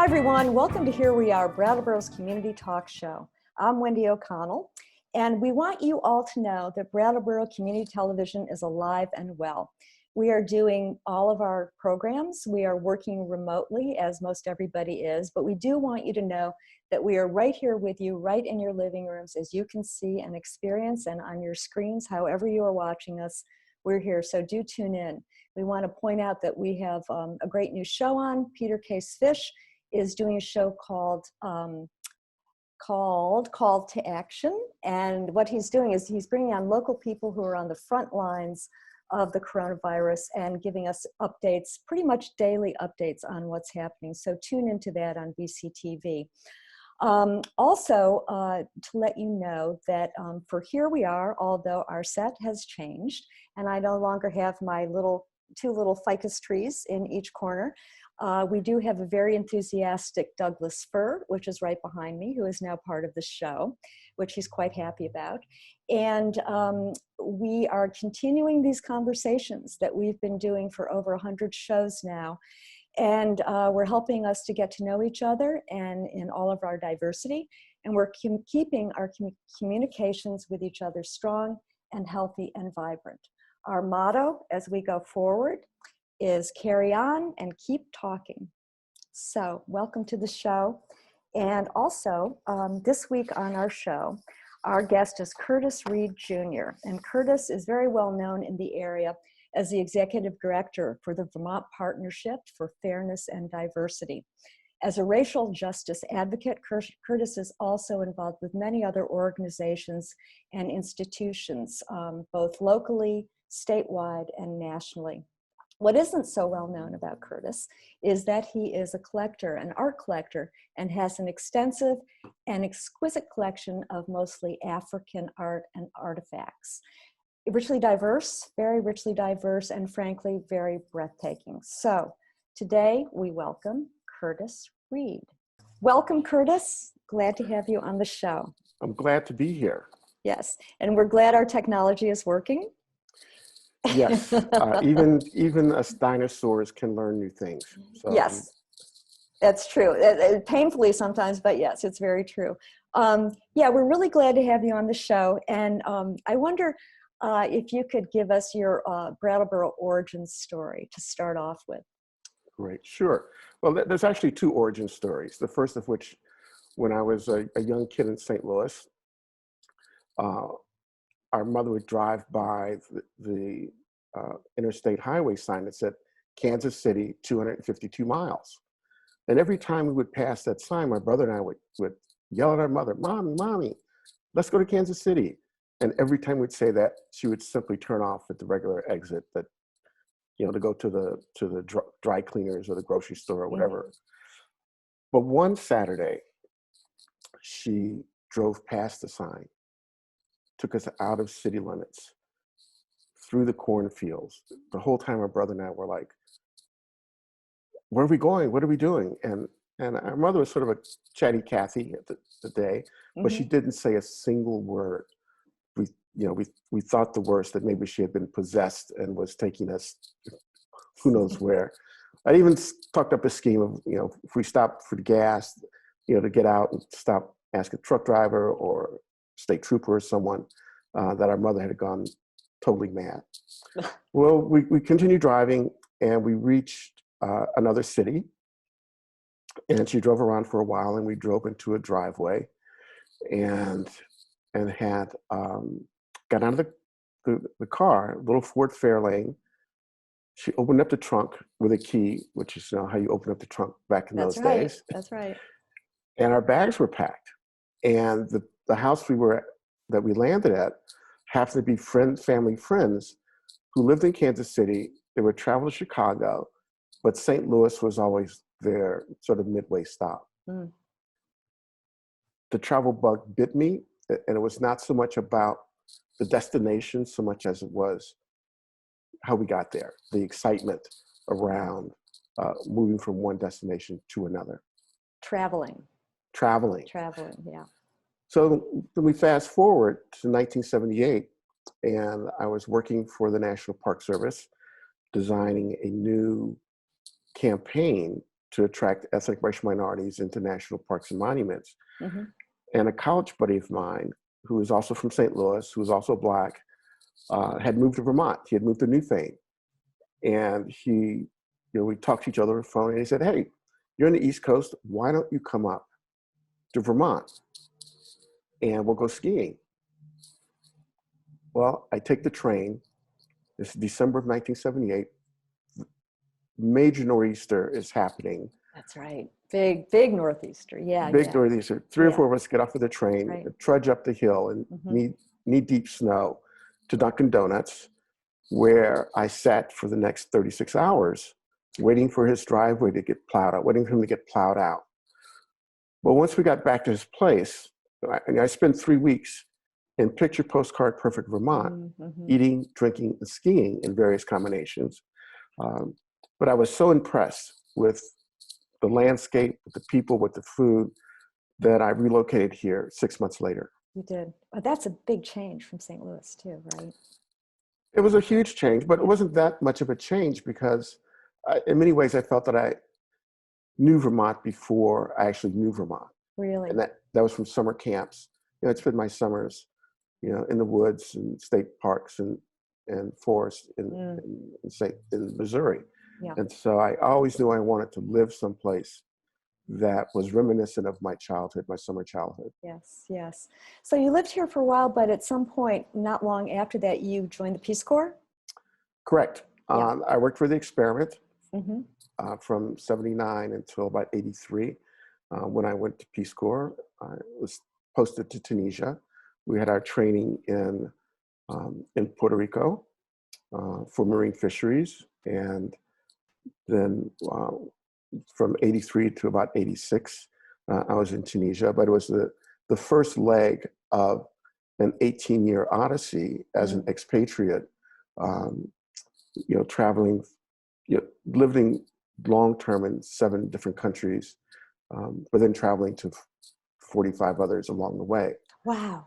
everyone, welcome to Here We Are, Brattleboro's community talk show. I'm Wendy O'Connell, and we want you all to know that Brattleboro Community Television is alive and well. We are doing all of our programs. We are working remotely, as most everybody is, but we do want you to know that we are right here with you, right in your living rooms, as you can see and experience, and on your screens, however you are watching us, we're here, so do tune in. We want to point out that we have a great new show on. Peter Case Fish is doing a show called Call to Action. And what he's doing is he's bringing on local people who are on the front lines of the coronavirus and giving us updates, pretty much daily updates on what's happening. So tune into that on BCTV. Also, to let you know that for Here We Are, although our set has changed, and I no longer have my two little ficus trees in each corner, we do have a very enthusiastic Douglas fir, which is right behind me, who is now part of the show, which he's quite happy about. And we are continuing these conversations that we've been doing for over 100 shows now. And we're helping us to get to know each other and in all of our diversity. And we're keeping our communications with each other strong and healthy and vibrant. Our motto as we go forward is carry on and keep talking. So welcome to the show. And also this week on our show, our guest is Curtis Reed Jr. And Curtis is very well known in the area as the executive director for the Vermont Partnership for Fairness and Diversity. As a racial justice advocate, Curtis is also involved with many other organizations and institutions, both locally, statewide, and nationally. What isn't so well known about Curtis is that he is a collector, an art collector, and has an extensive and exquisite collection of mostly African art and artifacts. Richly diverse, very richly diverse, and frankly, very breathtaking. So today we welcome Curtis Reed. Welcome, Curtis. Glad to have you on the show. I'm glad to be here. Yes, and we're glad our technology is working. Yes, even us dinosaurs can learn new things. So. Yes, that's true. Painfully sometimes, but yes, it's very true. Yeah, we're really glad to have you on the show. And I wonder if you could give us your Brattleboro origin story to start off with. Great, sure. Well, there's actually two origin stories. The first of which, when I was a young kid in St. Louis, our mother would drive by the interstate highway sign that said Kansas City, 252 miles. And every time we would pass that sign, my brother and I would yell at our mother, Mommy, let's go to Kansas City. And every time we'd say that, she would simply turn off at the regular exit that, to go to the dry cleaners or the grocery store or whatever. Mm-hmm. But one Saturday, she drove past the sign, took us out of city limits, through the cornfields. The whole time our brother and I were like, where are we going? What are we doing? And our mother was sort of a chatty Cathy at the day, but mm-hmm. She didn't say a single word. We thought the worst, that maybe she had been possessed and was taking us who knows where. I even talked up a scheme of, if we stopped for gas, to get out and stop, ask a truck driver or state trooper or someone, that our mother had gone totally mad. Well, we continued driving and we reached another city, and she drove around for a while, and we drove into a driveway and had got out of the car, a little Ford Fairlane. She opened up the trunk with a key, which is how you open up the trunk back in those days. That's right. And our bags were packed. And the house that we landed at happened to be family friends who lived in Kansas City. They would travel to Chicago, but St. Louis was always their sort of midway stop. Mm. The travel bug bit me, and it was not so much about the destination so much as it was how we got there, the excitement around moving from one destination to another. Traveling, yeah. So then we fast forward to 1978, and I was working for the National Park Service, designing a new campaign to attract ethnic racial minorities into national parks and monuments. Mm-hmm. And a college buddy of mine, who was also from St. Louis, who was also Black, had moved to Vermont. He had moved to Newfane. And we talked to each other on the phone, and he said, "Hey, you're on the East Coast. Why don't you come up to Vermont and we'll go skiing?" Well, I take the train. This is December of 1978. Major nor'easter is happening. That's right. Big northeaster. Yeah. Big Yeah. northeaster. Three or four of us get off of the train, Right. trudge up the hill in Mm-hmm. knee-deep snow to Dunkin' Donuts, where I sat for the next 36 hours, waiting for his driveway to get plowed out, waiting for him to get plowed out. Well, once we got back to his place, I spent 3 weeks in picture postcard perfect Vermont, Mm-hmm. eating, drinking, and skiing in various combinations. But I was so impressed with the landscape, with the people, with the food, that I relocated here 6 months later. You did. Well, that's a big change from St. Louis too, right? It was a huge change, but it wasn't that much of a change because in many ways I felt that I knew Vermont before I actually knew Vermont. Really? And that was from summer camps. I'd spend my summers, in the woods and state parks and forests in Missouri. Yeah. And so I always knew I wanted to live someplace that was reminiscent of my childhood, my summer childhood. Yes, yes. So you lived here for a while, but at some point, not long after that, you joined the Peace Corps? Correct. Yeah. I worked for the experiment Mm-hmm. from 79 until about 83. When I went to Peace Corps, I was posted to Tunisia. We had our training in Puerto Rico for marine fisheries. And then from 83 to about 86, I was in Tunisia, but it was the first leg of an 18-year odyssey as an expatriate, traveling, living long-term in 7 different countries, but then traveling to 45 others along the way. Wow.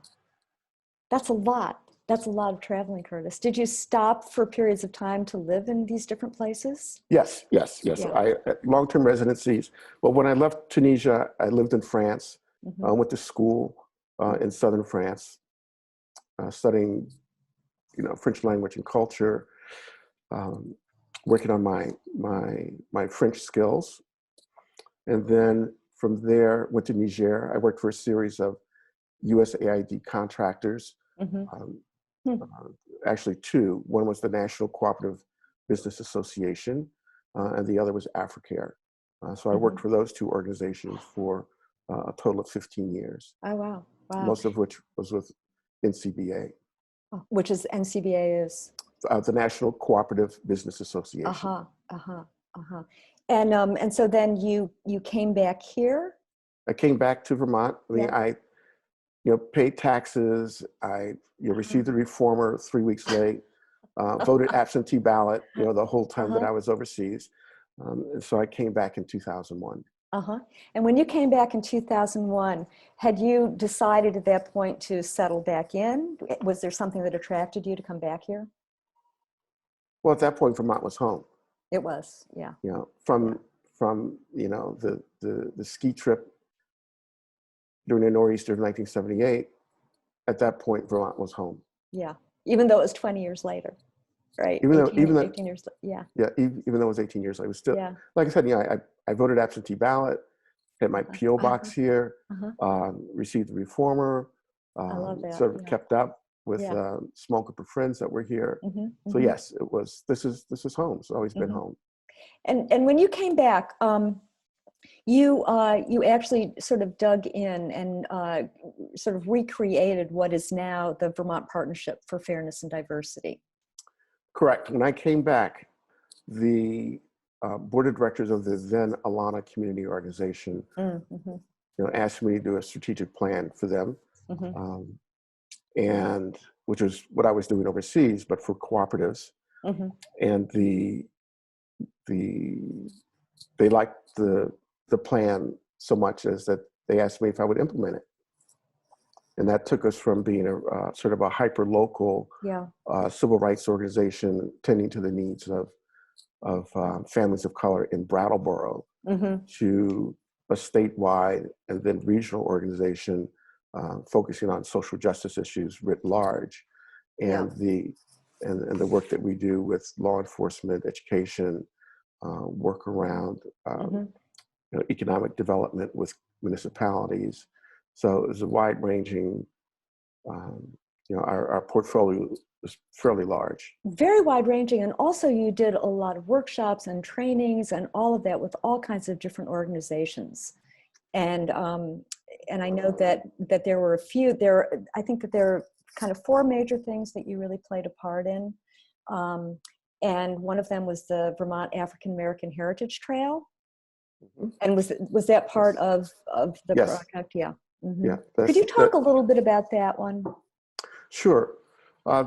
That's a lot. That's a lot of traveling, Curtis. Did you stop for periods of time to live in these different places? Yes. Yeah. I long-term residencies. Well, when I left Tunisia, I lived in France. Mm-hmm. Went to school in southern France, studying, French language and culture, working on my French skills, and then from there went to Niger. I worked for a series of USAID contractors. Mm-hmm. Actually 2. One was the National Cooperative Business Association, and the other was Africare. So I worked for those 2 organizations for a total of 15 years. Oh, wow. Wow. Most of which was with NCBA. Which is NCBA is? The National Cooperative Business Association. And so then you came back here? I came back to Vermont. I paid taxes. I received the reformer 3 weeks late. Voted absentee ballot, the whole time that I was overseas. And so I came back in 2001. And when you came back in 2001, had you decided at that point to settle back in? Was there something that attracted you to come back here? Well, at that point, Vermont was home. It was, yeah. From the ski trip during the nor'easter of 1978, at that point, Vermont was home. Yeah, even though it was 20 years later, right? Even though 18 years, yeah. Yeah, even though it was 18 years later, it was still, like I said, I voted absentee ballot, had my P.O. box here, received the reformer, I love that. sort of kept up with a small group of friends that were here. So yes, it was, this is home. It's always been home. And when you came back, you actually sort of dug in and sort of recreated what is now the Vermont Partnership for Fairness and Diversity. Correct. When I came back, the board of directors of the then Alana Community Organization asked me to do a strategic plan for them, and which was what I was doing overseas, but for cooperatives. And they liked the plan so much as that they asked me if I would implement it. And that took us from being a sort of a hyper-local civil rights organization tending to the needs of families of color in Brattleboro Mm-hmm. to a statewide and then regional organization focusing on social justice issues writ large, Yeah. and the work that we do with law enforcement, education, work around Mm-hmm. economic development with municipalities. So it's a wide-ranging, our portfolio is fairly large. Very wide ranging. And also you did a lot of workshops and trainings and all of that with all kinds of different organizations. And I know that there were a few there. I think that there are kind of four major things that you really played a part in. And one of them was the Vermont African American Heritage Trail. Mm-hmm. And was that part of the Yes. project? Yeah. Mm-hmm. Yeah. Could you talk a little bit about that one? Sure.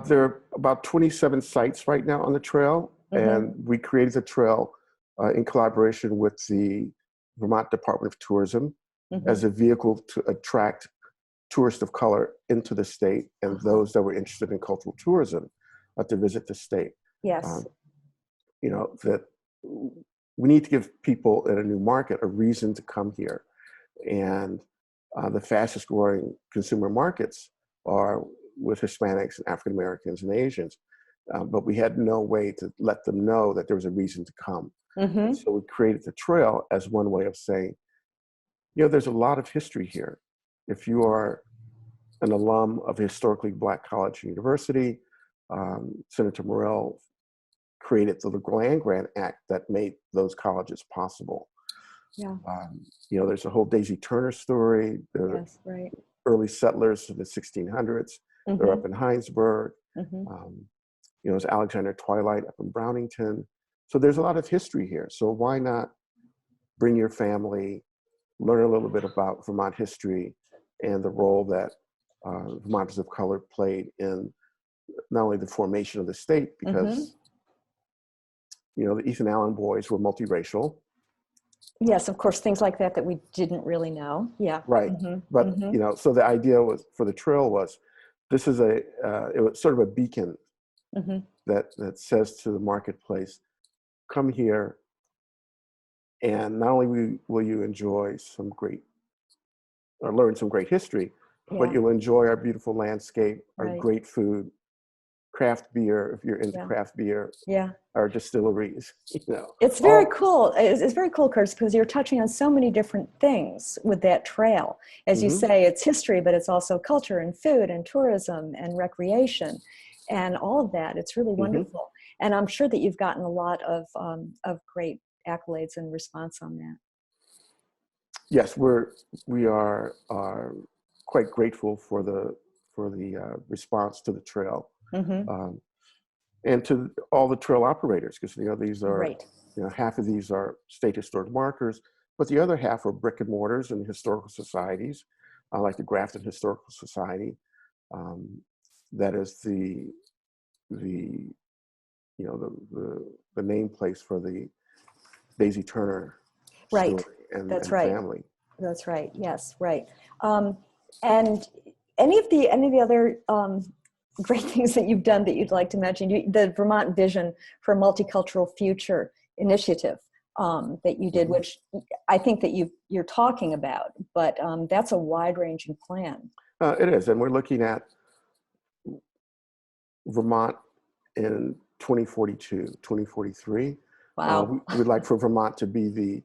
There are about 27 sites right now on the trail, Mm-hmm. and we created the trail in collaboration with the Vermont Department of Tourism Mm-hmm. as a vehicle to attract tourists of color into the state and those that were interested in cultural tourism to visit the state. Yes. That we need to give people in a new market a reason to come here. And the fastest growing consumer markets are with Hispanics and African Americans and Asians. But we had no way to let them know that there was a reason to come. Mm-hmm. So we created the trail as one way of saying, there's a lot of history here. If you are an alum of a historically Black college and university, Senator Morrell created the Land-Grant Act that made those colleges possible. Yeah. There's a whole Daisy Turner story. Yes, right. Early settlers of the 1600s. Mm-hmm. They're up in Heinsberg. Mm-hmm. There's Alexander Twilight up in Brownington. So there's a lot of history here. So why not bring your family, learn a little bit about Vermont history and the role that Vermonters of color played in not only the formation of the state, because the Ethan Allen boys were multiracial. Yes, of course, things like that we didn't really know. Yeah. Right. Mm-hmm. But, Mm-hmm. So the idea was for the trail was, this is it was sort of a beacon Mm-hmm. that says to the marketplace, come here, and not only will you enjoy learn some great history, but you'll enjoy our beautiful landscape, our great food, craft beer, if you're into craft beer, our distilleries. It's very cool. It's very cool, Curtis, because you're touching on so many different things with that trail. As you say, it's history, but it's also culture and food and tourism and recreation and all of that. It's really wonderful. And I'm sure that you've gotten a lot of great accolades and response on that. Yes, we are quite grateful for the response to the trail. Mm-hmm. And to all the trail operators, because these are half of these are state historic markers, but the other half are brick and mortars and historical societies, like the Grafton Historical Society. That is the name place for the Daisy Turner story and family. That's right. Yes, right. And any of the other great things that you've done that you'd like to mention? The Vermont Vision for a Multicultural Future initiative that you did, which I think that you're talking about, but that's a wide-ranging plan. It is, and we're looking at Vermont in 2042, 2043. Wow. We'd like for Vermont to be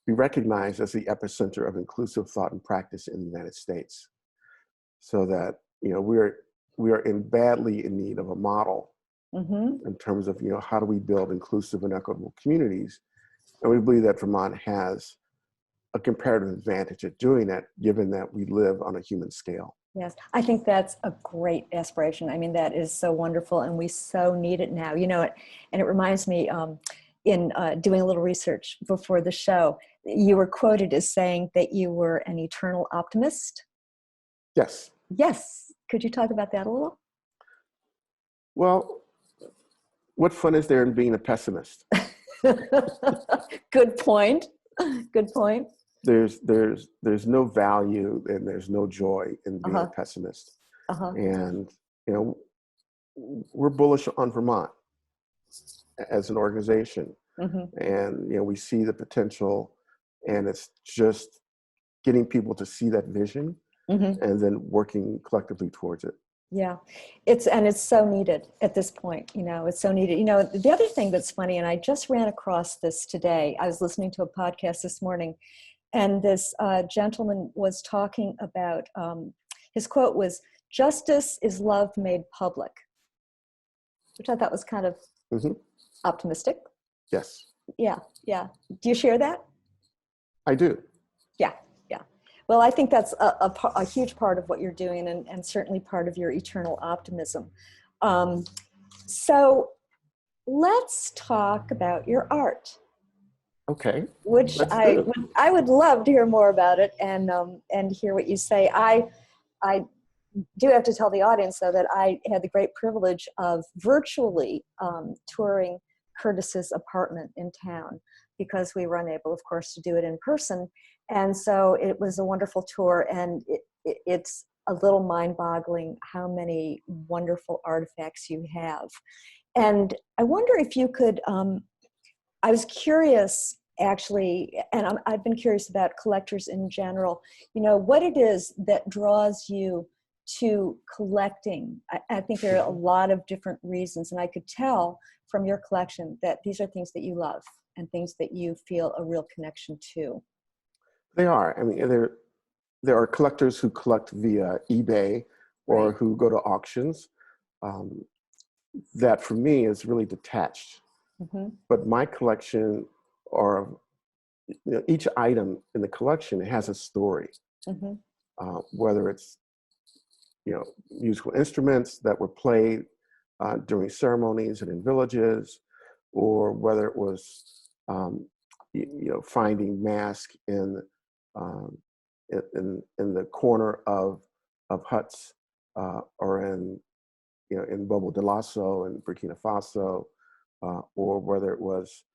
recognized as the epicenter of inclusive thought and practice in the United States, so that we are badly in need of a model in terms of how do we build inclusive and equitable communities, and we believe that Vermont has a comparative advantage at doing that, given that we live on a human scale. Yes, I think that's a great aspiration. I mean, that is so wonderful, and we so need it now. And it reminds me, in doing a little research before the show, you were quoted as saying that you were an eternal optimist. Yes. Yes. Could you talk about that a little? Well, what fun is there in being a pessimist? Good point. Good point. There's no value and there's no joy in being a pessimist. And we're bullish on Vermont. as an organization. And, you know, we see the potential, and it's just getting people to see that vision and then working collectively towards it. Yeah, it's so needed at this point. You know, it's so needed. You know, the other thing that's funny, and I just ran across this today. I was listening to a podcast this morning, and this gentleman was talking about, his quote was, "Justice is love made public," which I thought was kind of optimistic. Yes. Yeah, yeah. Do you share that? I do. Yeah, yeah. Well, I think that's a huge part of what you're doing, and certainly part of your eternal optimism. So let's talk about your art. Okay. Which Let's do it. I would love to hear more about it, and hear what you say. I do have to tell the audience, though, that I had the great privilege of virtually touring Curtis's apartment in town, because we were unable, of course, to do it in person. And so it was a wonderful tour, and it's a little mind-boggling how many wonderful artifacts you have. And I wonder if you could, I was curious, actually, and I've been curious about collectors in general, you know, what it is that draws you to collecting. I think there are a lot of different reasons, and I could tell from your collection that these are things that you love and things that you feel a real connection to. They are. I mean, there are collectors who collect via eBay or Right. who go to auctions. That for me is really detached. But my collection, or you know, each item in the collection has a story. Whether it's, you know, musical instruments that were played during ceremonies and in villages, or whether it was you know, finding masks um, in the corner of huts, or in, you know, in Bobo Dioulasso in Burkina Faso, or whether it was,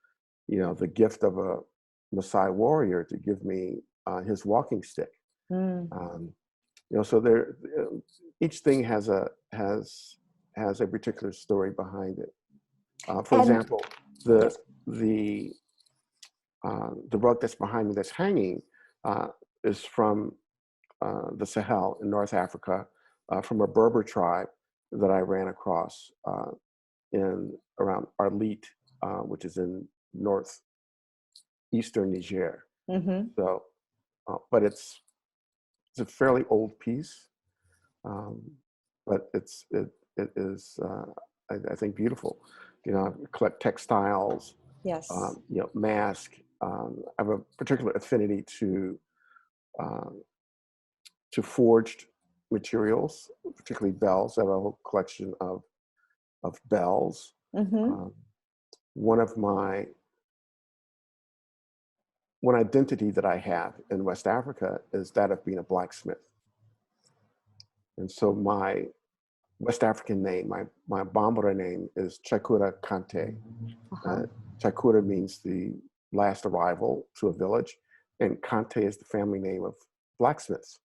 you know, the gift of a Maasai warrior to give me his walking stick. You know, so there, each thing has a particular story behind it. For example, the the rug that's behind me that's hanging is from the Sahel in North Africa, from a Berber tribe that I ran across in around Arlit, which is in northeastern Niger. So, but it's a fairly old piece, but it is I think beautiful. You know, I collect textiles. Yes. You know, mask. I have a particular affinity to forged materials, particularly bells. I have a whole collection of bells. One identity that I have in West Africa is that of being a blacksmith. And so my West African name, my Bambara name is Chakura Kante. Chakura means the last arrival to a village, and Kante is the family name of blacksmiths.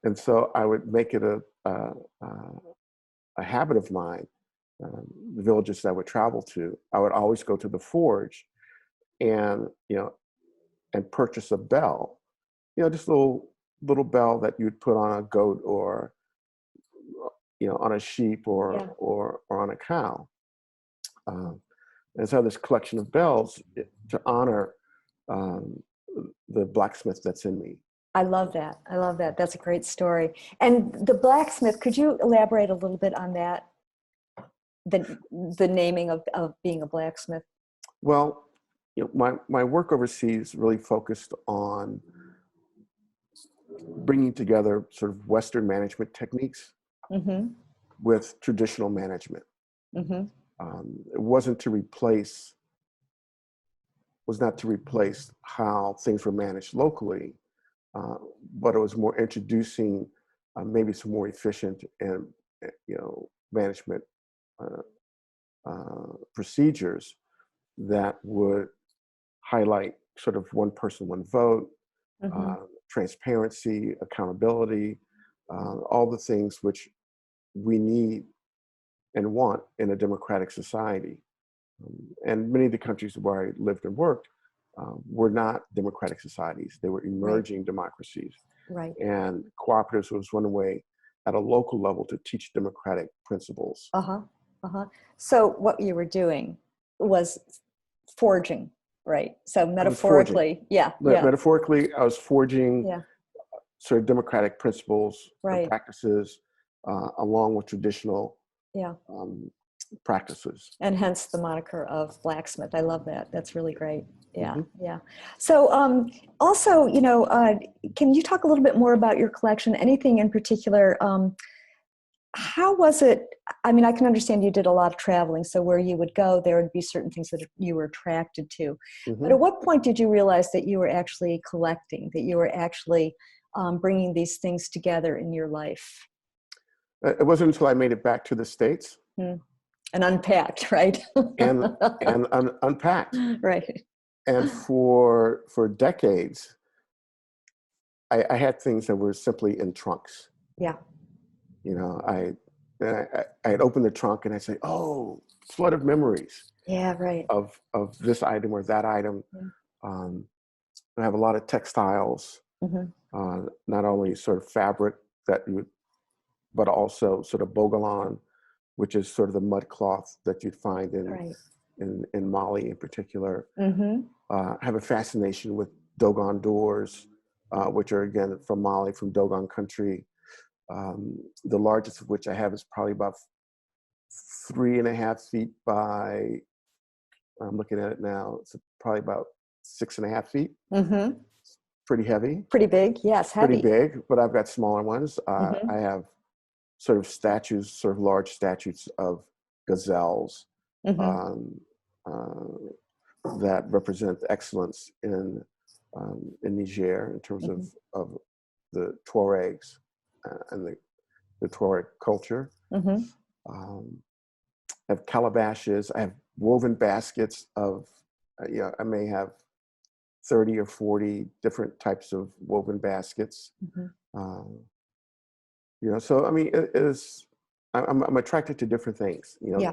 And so I would make it a habit of mine, the villages that I would travel to, I would always go to the forge and, you know, and purchase a bell, you know, just a little bell that you'd put on a goat, or, you know, on a sheep, or on a cow. And so this collection of bells to honor the blacksmith that's in me. I love that. I love that. That's a great story. And the blacksmith, could you elaborate a little bit on that? The naming of being a blacksmith? Well, you know, my work overseas really focused on bringing together sort of Western management techniques with traditional management. It was not to replace how things were managed locally, but it was more introducing maybe some more efficient and, you know, management procedures that would highlight sort of one person, one vote, transparency, accountability, all the things which we need and want in a democratic society. And many of the countries where I lived and worked were not democratic societies. They were emerging democracies. Right. And cooperatives was one way at a local level to teach democratic principles. Uh-huh. Uh-huh. So what you were doing was forging, right? So I was forging. metaphorically, yeah, yeah, Metaphorically, I was forging yeah, sort of democratic principles and right, practices along with traditional yeah. practices. And hence the moniker of blacksmith. I love that. That's really great. Yeah, Mm-hmm. yeah. So also, can you talk a little bit more about your collection? Anything in particular? How was it? I mean, I can understand you did a lot of traveling, so where you would go, there would be certain things that you were attracted to. But Mm-hmm. at what point did you realize that you were actually collecting, that you were actually bringing these things together in your life? It wasn't until I made it back to the States Hmm. And unpacked, right? and unpacked. Right. And for decades, I had things that were simply in trunks. Yeah. You know, I'd open the trunk and I'd say, "Oh, flood of memories Yeah, right. of this item or that item." Yeah. Um, I have a lot of textiles, Mm-hmm. not only sort of fabric that you, but also sort of bogalon, which is sort of the mud cloth that you'd find Right. in Mali in particular. Mm-hmm. I have a fascination with Dogon doors, which are again from Mali, from Dogon country. The largest of which I have is probably about 3.5 feet by, I'm looking at it now, it's probably about 6.5 feet. Mm-hmm. Pretty heavy. Pretty big. Yes, Pretty heavy. big, but I've got smaller ones. Mm-hmm. I have sort of statues, sort of large statues of gazelles Mm-hmm. um, that represent excellence in Niger in terms Mm-hmm. of the Tuaregs and the Tuareg culture. Mm-hmm. Um, I have calabashes. I have woven baskets of, I may have 30 or 40 different types of woven baskets. Mm-hmm. Um, so I mean, it is. I'm attracted to different things. Yeah.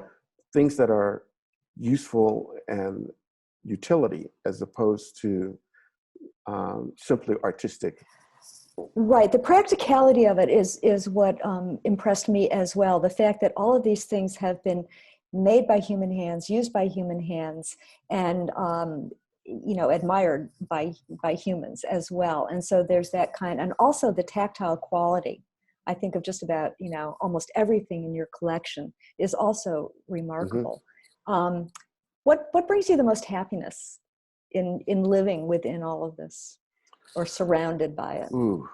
Things that are useful and utility as opposed to simply artistic. Right. The practicality of it is what impressed me as well. The fact that all of these things have been made by human hands, used by human hands, and admired by humans as well. And so there's that kind, and also the tactile quality. I think of just about almost everything in your collection is also Mm-hmm. remarkable. Um, what brings you the most happiness in living within all of this, or surrounded by it? Ooh.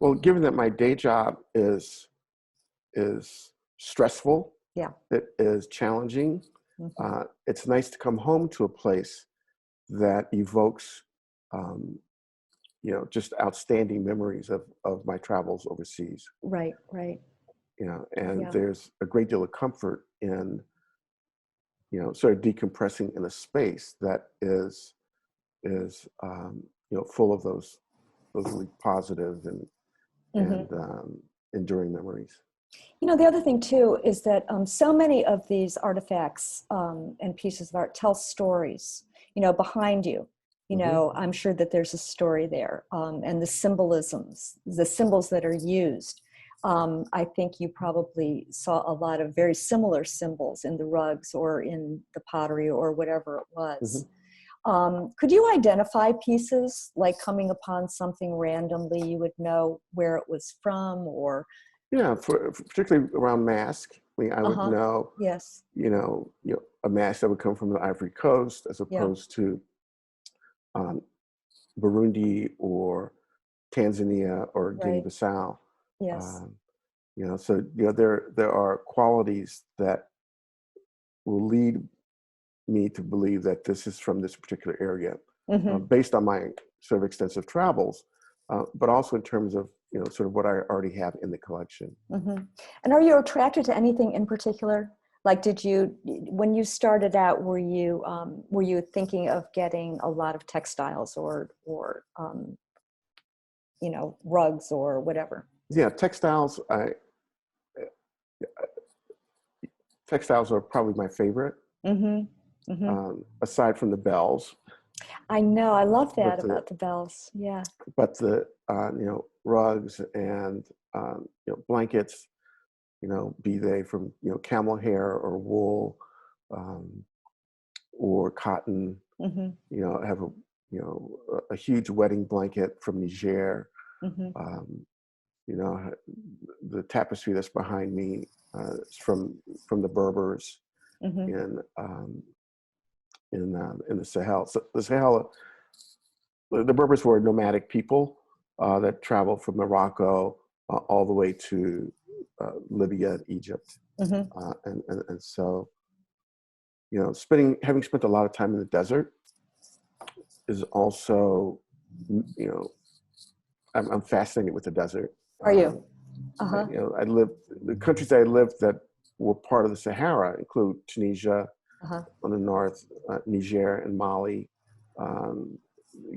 Well, given that my day job is stressful, Yeah. it is challenging. Mm-hmm. It's nice to come home to a place that evokes, just outstanding memories of my travels overseas. Right, right. And Yeah. there's a great deal of comfort in, sort of decompressing in a space that is full of those really positive and Mm-hmm. enduring memories. The other thing too is that so many of these artifacts and pieces of art tell stories, behind you. Mm-hmm. I'm sure that there's a story there, and the symbolisms, the symbols that are used. I think you probably saw a lot of very similar symbols in the rugs or in the pottery or whatever it was. Could you identify pieces, like coming upon something randomly, you would know where it was from, or? Yeah, for particularly around mask, I would Uh-huh. know, Yes. a mask that would come from the Ivory Coast as Yeah. opposed to um, Burundi or Tanzania or Right. Guinea-Bissau. Yes. Um, so there are qualities that will lead me to believe that this is from this particular area, Mm-hmm. based on my sort of extensive travels, but also in terms of sort of what I already have in the collection. Mm-hmm. And are you attracted to anything in particular? Like, when you started out, were you thinking of getting a lot of textiles or rugs or whatever? Yeah, textiles. textiles are probably my favorite, aside from the bells. I know, I love that But about the bells. Yeah. but the rugs and blankets, be they from camel hair or wool, um, or cotton. I have a huge wedding blanket from Niger. Um, the tapestry that's behind me is from the Berbers in the Sahel. So the Sahel, the Berbers were a nomadic people that traveled from Morocco all the way to Libya and Egypt, and so having spent a lot of time in the desert is also, I'm fascinated with the desert. Are you? I lived, the countries that I lived that were part of the Sahara include Tunisia on the north, Niger and Mali,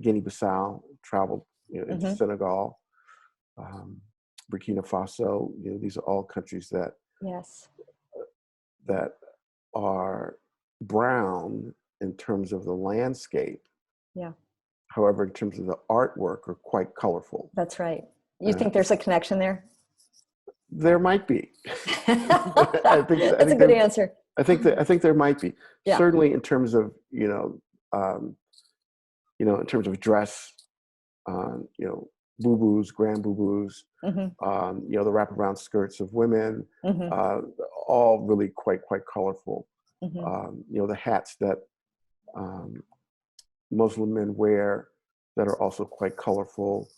Guinea-Bissau, traveled into Senegal, Burkina Faso. These are all countries that that are brown in terms of the landscape. Yeah. However, in terms of the artwork, are quite colorful. That's right. You think there's a connection there? There might be. That's a good answer. I think there might be. Yeah. Certainly in terms of in terms of dress, boo-boos, grand boo-boos, the wraparound skirts of women, all really quite colorful. The hats that Muslim men wear that are also quite colorful.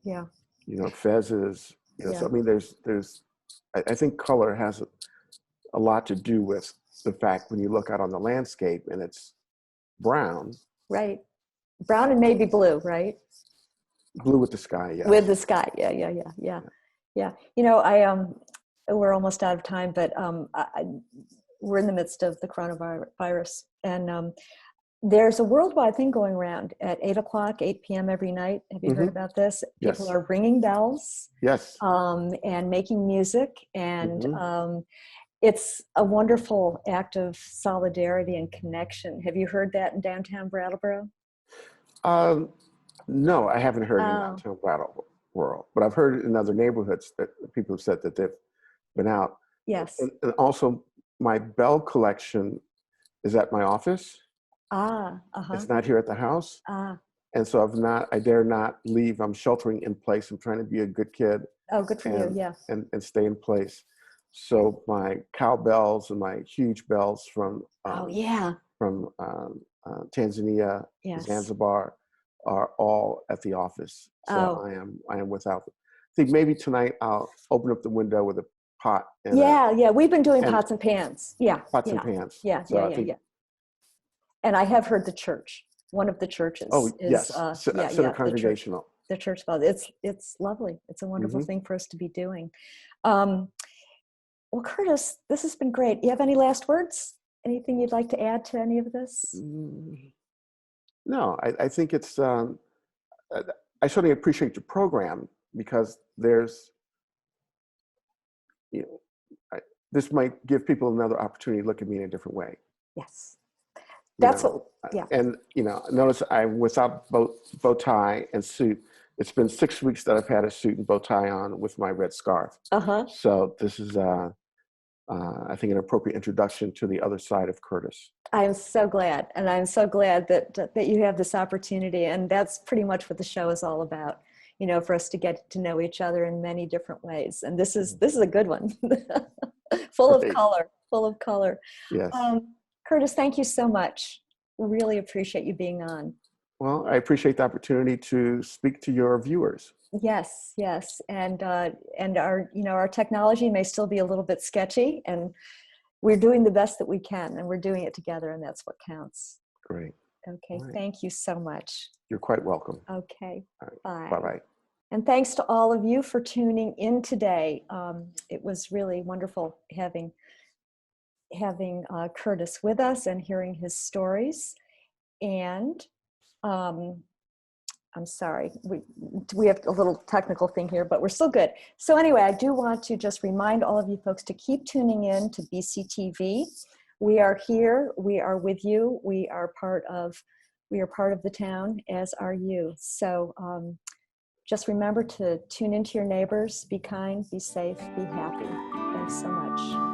Fezzes. So I mean, I think color has a lot to do with the fact when you look out on the landscape and it's brown. Right. Brown and maybe blue, right? Blue with the sky, yeah. With the sky, yeah. We're almost out of time, but we're in the midst of the coronavirus, and there's a worldwide thing going around at 8 p.m. every night. Have you heard about this? People are ringing bells. Yes. And making music, and it's a wonderful act of solidarity and connection. Have you heard that in downtown Brattleboro? No, I haven't heard in downtown Brattleboro, but I've heard in other neighborhoods that people have said that they've been out. Yes. And also, my bell collection is at my office. It's not here at the house. And so I dare not leave. I'm sheltering in place. I'm trying to be a good kid. Oh, good for you, yeah. And stay in place. So my cowbells and my huge bells from Tanzania, Zanzibar, are all at the office. So I am without them. I think maybe tonight I'll open up the window with a pot. And we've been doing pots and pans. Pots and pans. Yeah. And I have heard the church. One of the churches is Center Congregational. The church bell. It's lovely. It's a wonderful thing for us to be doing. Well, Curtis, this has been great. You have any last words? Anything you'd like to add to any of this? No, I think it's. I certainly appreciate your program because there's, this might give people another opportunity to look at me in a different way. Yes. That's And notice I'm without bow tie and suit. It's been 6 weeks that I've had a suit and bow tie on with my red scarf. So this is, I think, an appropriate introduction to the other side of Curtis. I am so glad, and I'm so glad that you have this opportunity, and that's pretty much what the show is all about. For us to get to know each other in many different ways, and this is a good one, full of color. Yes. Curtis, thank you so much. We really appreciate you being on. Well, I appreciate the opportunity to speak to your viewers. Yes, and our technology may still be a little bit sketchy, and we're doing the best that we can, and we're doing it together, and that's what counts. Great. Okay, Thank you so much. You're quite welcome. Okay, right. bye. Bye-bye. And thanks to all of you for tuning in today. It was really wonderful having Curtis with us and hearing his stories. And I'm sorry, we have a little technical thing here, but we're still good. So anyway, I do want to just remind all of you folks to keep tuning in to BCTV. We are here, we are with you, we are part of the town, as are you. So just remember to tune into your neighbors, be kind, be safe, be happy. Thanks so much.